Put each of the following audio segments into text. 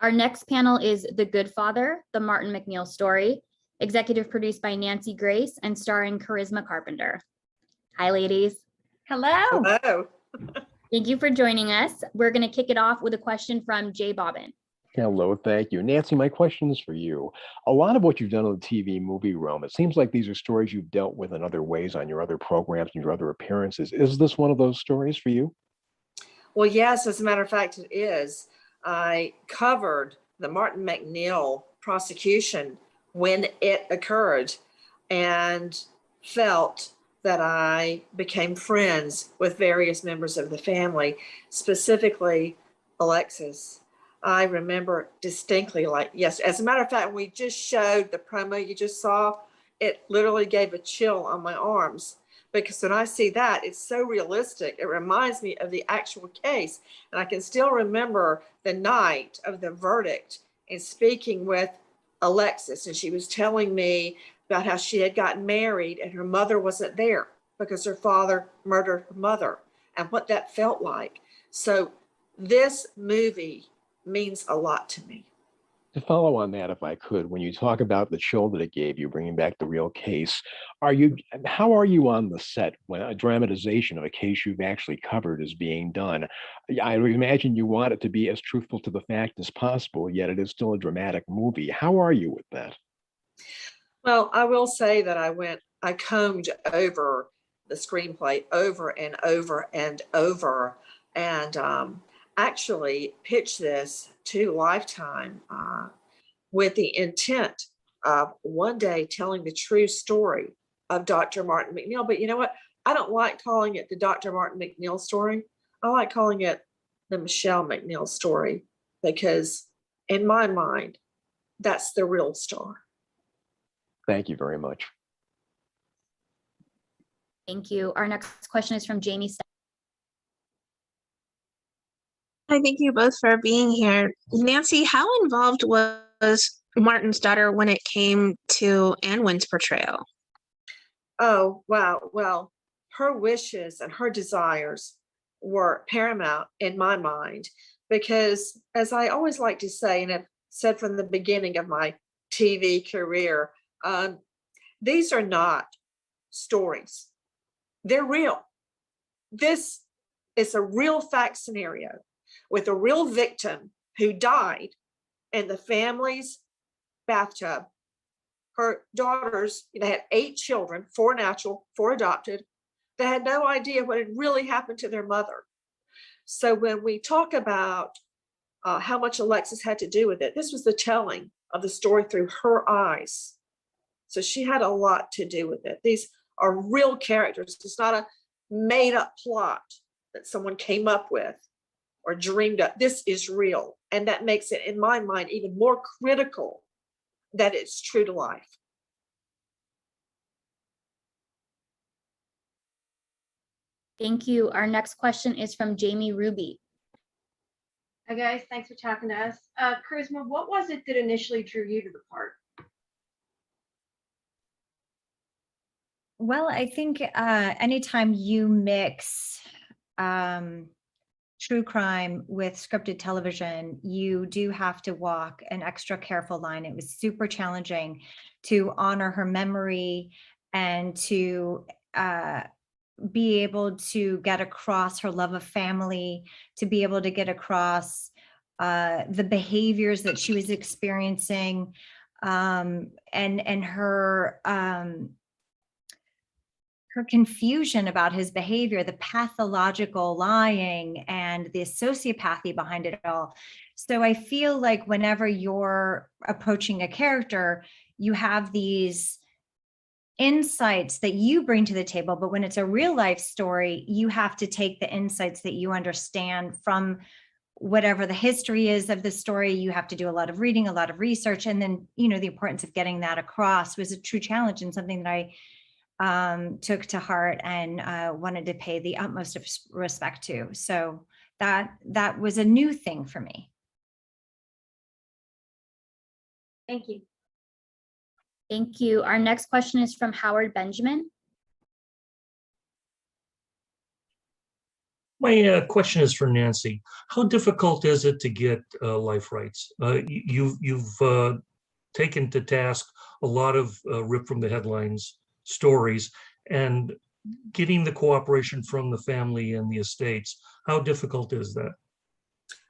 Our next panel is The Good Father, the Martin MacNeill story, executive produced by Nancy Grace and starring Charisma Carpenter. Hi, ladies. Hello. Hello. Thank you for joining us. We're going to kick it off with a question from Jay Bobbin. Hello, thank you. Nancy, my question is for you. A lot of what you've done in the TV movie realm, it seems like these are stories you've dealt with in other ways on your other programs and your other appearances. Is this one of those stories for you? Well, yes, as a matter of fact, it is. I covered the Martin MacNeill prosecution when it occurred and felt that I became friends with various members of the family, specifically Alexis. I remember distinctly, like, yes, as a matter of fact, we just showed the promo you just saw, it literally gave a chill on my arms, because when I see that, it's so realistic. It reminds me of the actual case. And I can still remember the night of the verdict and speaking with Alexis, and she was telling me about how she had gotten married and her mother wasn't there because her father murdered her mother and what that felt like. So this movie means a lot to me. To follow on that, if I could, when you talk about the chill that it gave you, bringing back the real case, how are you on the set when a dramatization of a case you've actually covered is being done? I would imagine you want it to be as truthful to the fact as possible, yet it is still a dramatic movie. How are you with that? Well, I will say that I combed over the screenplay over and over and over, and actually pitched this to Lifetime with the intent of one day telling the true story of Dr. Martin MacNeill. But you know what? I don't like calling it the Dr. Martin MacNeill story. I like calling it the Michele MacNeill story, because in my mind, that's the real star. Thank you very much. Thank you. Our next question is from Jamie. Hi, thank you both for being here. Nancy, how involved was Martin's daughter when it came to Anwen's portrayal? Oh, wow. Well, her wishes and her desires were paramount in my mind, because as I always like to say, and I've said from the beginning of my TV career, these are not stories. They're real. This is a real fact scenario with a real victim who died in the family's bathtub. Her daughters, they had 8 children, 4 natural, 4 adopted. They had no idea what had really happened to their mother. So when we talk about how much Alexis had to do with it, this was the telling of the story through her eyes. So she had a lot to do with it. These are real characters. It's not a made up plot that someone came up with or dreamed up. This is real. And that makes it, in my mind, even more critical that it's true to life. Thank you. Our next question is from Jamie Ruby. Hi guys, thanks for talking to us. Charisma, what was it that initially drew you to the part? Well, I think anytime you mix true crime with scripted television, you do have to walk an extra careful line. It was super challenging to honor her memory and to be able to get across her love of family, to be able to get across the behaviors that she was experiencing, and her confusion about his behavior, the pathological lying and the sociopathy behind it all. So I feel like whenever you're approaching a character, you have these insights that you bring to the table, but when it's a real life story, you have to take the insights that you understand from whatever the history is of the story. You have to do a lot of reading, a lot of research, and then, you know, the importance of getting that across was a true challenge and something that I took to heart and wanted to pay the utmost of respect to. So that was a new thing for me. Thank you. Thank you. Our next question is from Howard Benjamin. My question is for Nancy. How difficult is it to get life rights? You've taken to task a lot of rip from the headlines stories, and getting the cooperation from the family and the estates. How difficult is that?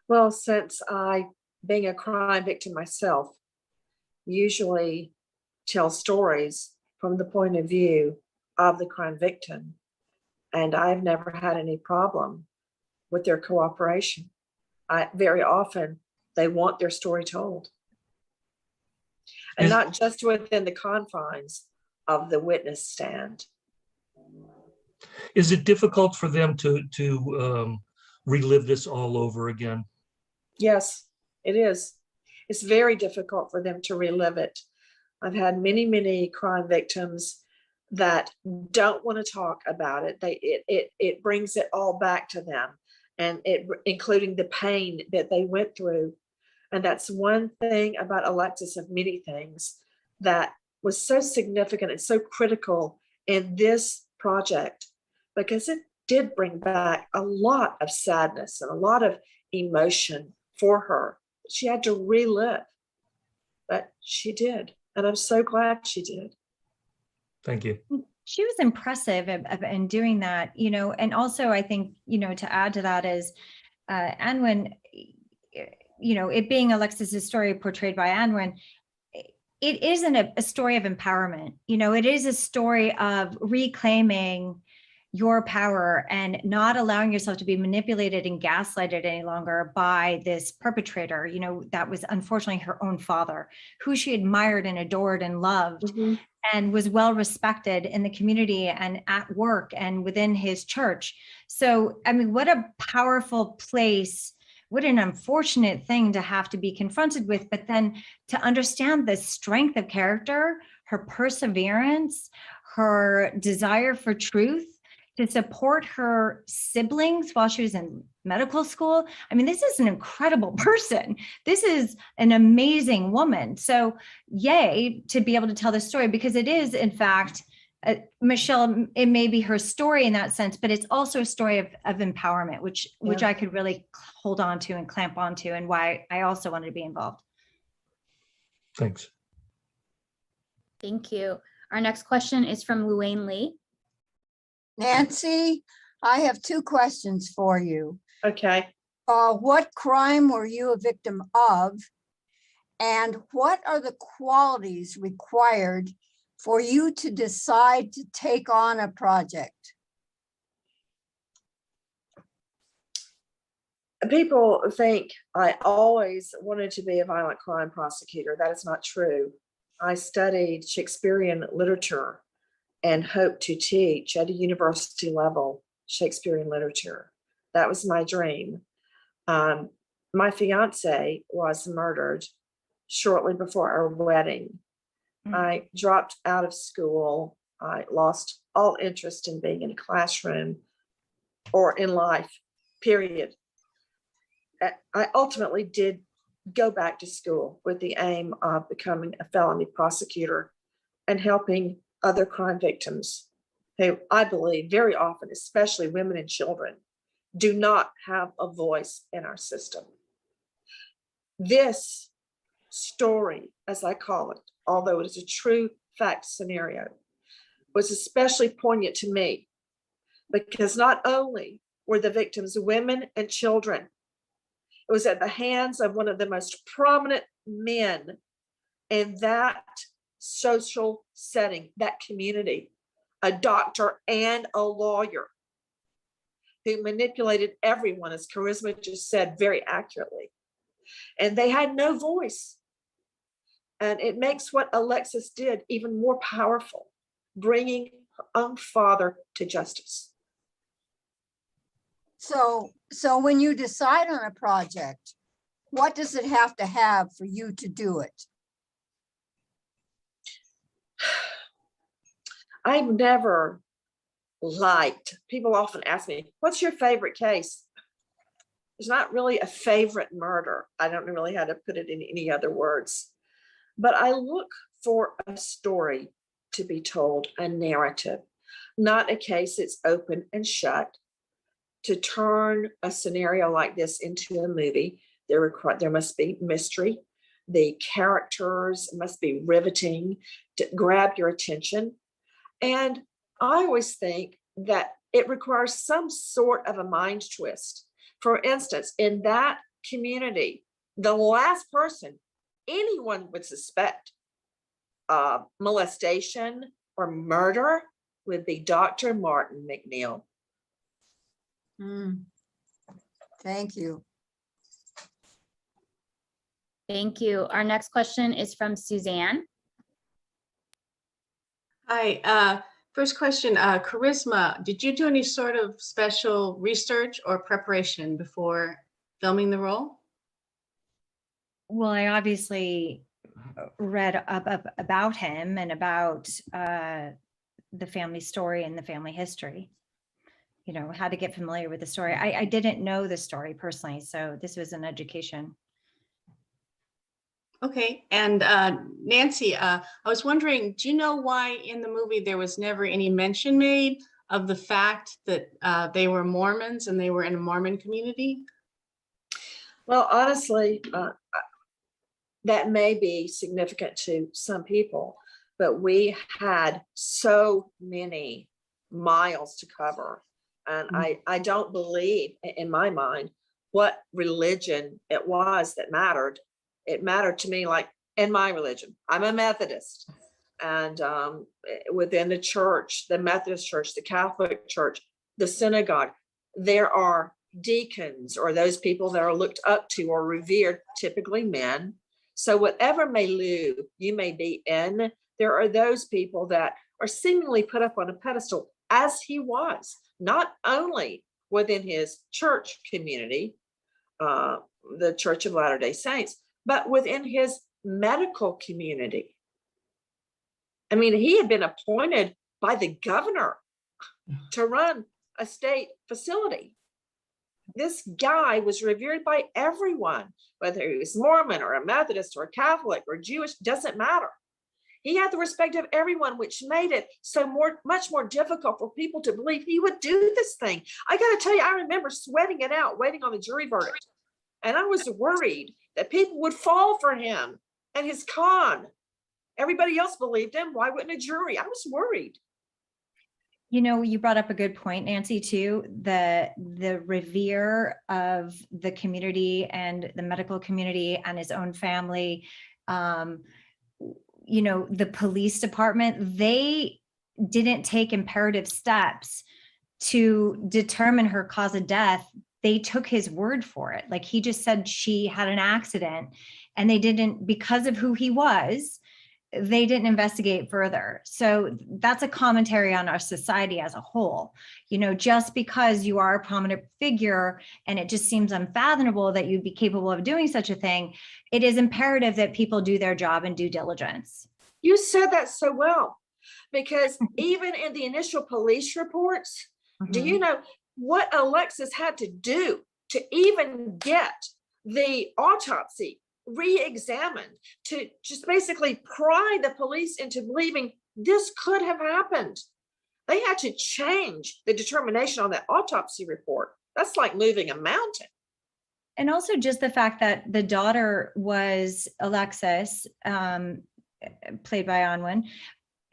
Well, since I, being a crime victim myself, usually tell stories from the point of view of the crime victim, and I've never had any problem with their cooperation. Very often they want their story told, and not just within the confines of the witness stand. Is it difficult for them to relive this all over again? Yes, it is. It's very difficult for them to relive it. I've had many crime victims that don't want to talk about it. It brings it all back to them, and including the pain that they went through. And that's one thing about Alexis, of many things, that was so significant and so critical in this project, because it did bring back a lot of sadness and a lot of emotion for her. She had to relive, but she did. And I'm so glad she did. Thank you. She was impressive in doing that, and also I think, to add to that is Anwen, it being Alexis's story portrayed by Anwen, it isn't a story of empowerment. It is a story of reclaiming your power and not allowing yourself to be manipulated and gaslighted any longer by this perpetrator, that was unfortunately her own father, who she admired and adored and loved. Mm-hmm. And was well respected in the community and at work and within his church. So, I mean, what a powerful place, what an unfortunate thing to have to be confronted with, but then to understand the strength of character, her perseverance, her desire for truth, to support her siblings while she was in medical school. I mean, this is an incredible person. This is an amazing woman. So yay, to be able to tell this story, because it is, in fact, Michele, it may be her story in that sense, but it's also a story of empowerment, which I could really hold on to and clamp onto, and why I also wanted to be involved. Thanks. Thank you. Our next question is from Luanne Lee. Nancy, I have two questions for you. Okay. What crime were you a victim of? And what are the qualities required for you to decide to take on a project? People think I always wanted to be a violent crime prosecutor. That is not true. I studied Shakespearean literature and hoped to teach at a university level Shakespearean literature. That was my dream. My fiance was murdered shortly before our wedding. I dropped out of school. I lost all interest in being in a classroom or in life, period. I ultimately did go back to school with the aim of becoming a felony prosecutor and helping other crime victims who, I believe, very often, especially women and children, do not have a voice in our system. This story, as I call it, although it is a true fact scenario, was especially poignant to me because not only were the victims women and children, it was at the hands of one of the most prominent men in that social setting, that community, a doctor and a lawyer who manipulated everyone, as Charisma just said very accurately. And they had no voice. And it makes what Alexis did even more powerful, bringing her own father to justice. So when you decide on a project, what does it have to have for you to do it? I've never liked, people often ask me, what's your favorite case? There's not really a favorite murder. I don't know really how to put it in any other words, but I look for a story to be told, a narrative, not a case that's open and shut, to turn a scenario like this into a movie, there must be mystery. The characters must be riveting to grab your attention. And I always think that it requires some sort of a mind twist. For instance, in that community, the last person anyone would suspect molestation or murder would be Dr. Martin MacNeill. Thank you. Thank you. Our next question is from Suzanne. Hi, first question, Charisma, did you do any sort of special research or preparation before filming the role? Well, I obviously read up about him and about the family story and the family history, you know, how to get familiar with the story. I didn't know the story personally, so this was an education. Okay, and Nancy, I was wondering, do you know why in the movie there was never any mention made of the fact that they were Mormons and they were in a Mormon community? Well, honestly, that may be significant to some people, but we had so many miles to cover. And I don't believe, in my mind, what religion it was that mattered. It mattered to me, like in my religion, I'm a Methodist, and within the church, the Methodist church, the Catholic church, the synagogue, there are deacons or those people that are looked up to or revered, typically men. So whatever milieu you may be in, there are those people that are seemingly put up on a pedestal, as he was, not only within his church community, the Church of Latter-day Saints, but within his medical community. I mean, he had been appointed by the governor to run a state facility. This guy was revered by everyone, whether he was Mormon or a Methodist or a Catholic or Jewish, doesn't matter. He had the respect of everyone, which made it so much more difficult for people to believe he would do this thing. I got to tell you, I remember sweating it out, waiting on the jury verdict. And I was worried that people would fall for him and his con. Everybody else believed him. Why wouldn't a jury? I was worried. You know, you brought up a good point, Nancy, too, the revere of the community and the medical community and his own family. You know, the police department, they didn't take imperative steps to determine her cause of death. They took his word for it. Like, he just said she had an accident, and they didn't, because of who he was, they didn't investigate further. So that's a commentary on our society as a whole. You know, just because you are a prominent figure and it just seems unfathomable that you'd be capable of doing such a thing, it is imperative that people do their job and due diligence. You said that so well, because even in the initial police reports, do you know what Alexis had to do to even get the autopsy re-examined, to just basically pry the police into believing this could have happened? They had to change the determination on that autopsy report. That's like moving a mountain. And also just the fact that the daughter was Alexis, played by Anwen.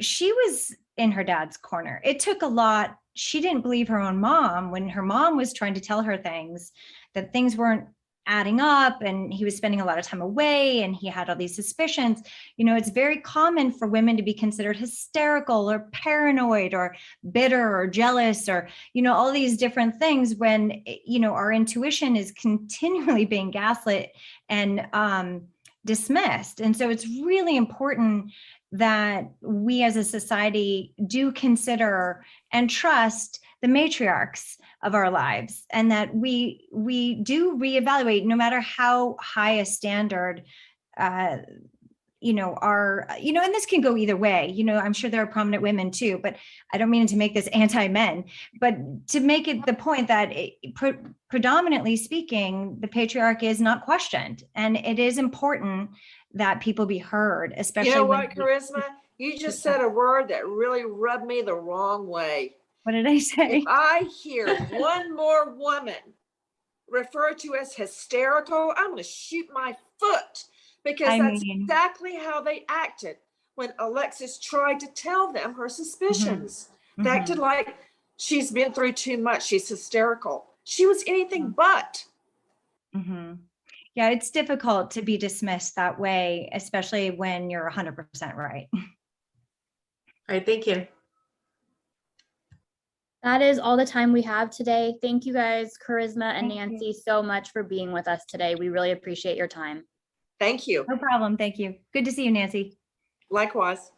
She was in her dad's corner. It took a lot. She didn't believe her own mom when her mom was trying to tell her things, that things weren't adding up, and he was spending a lot of time away, and he had all these suspicions. You know, it's very common for women to be considered hysterical or paranoid or bitter or jealous, or, you know, all these different things when, you know, our intuition is continually being gaslit and dismissed. And so it's really important that we as a society do consider and trust the matriarchs of our lives, and that we do reevaluate, no matter how high a standard, you know, are, you know, and this can go either way. You know, I'm sure there are prominent women too, but I don't mean to make this anti-men, but to make it the point that predominantly speaking, the patriarchy is not questioned, and it is important that people be heard, especially. You know what, Charisma? You just said a word that really rubbed me the wrong way. What did I say? If I hear one more woman referred to as hysterical, I'm gonna shoot my foot, because I that's mean- exactly how they acted when Alexis tried to tell them her suspicions. They acted like she's been through too much, she's hysterical. She was anything but. Mhm. Yeah, it's difficult to be dismissed that way, especially when you're 100% right. All right, thank you. That is all the time we have today. Thank you guys, Charisma and Thank you. Nancy, so much for being with us today. We really appreciate your time. Thank you. No problem. Thank you. Good to see you, Nancy. Likewise.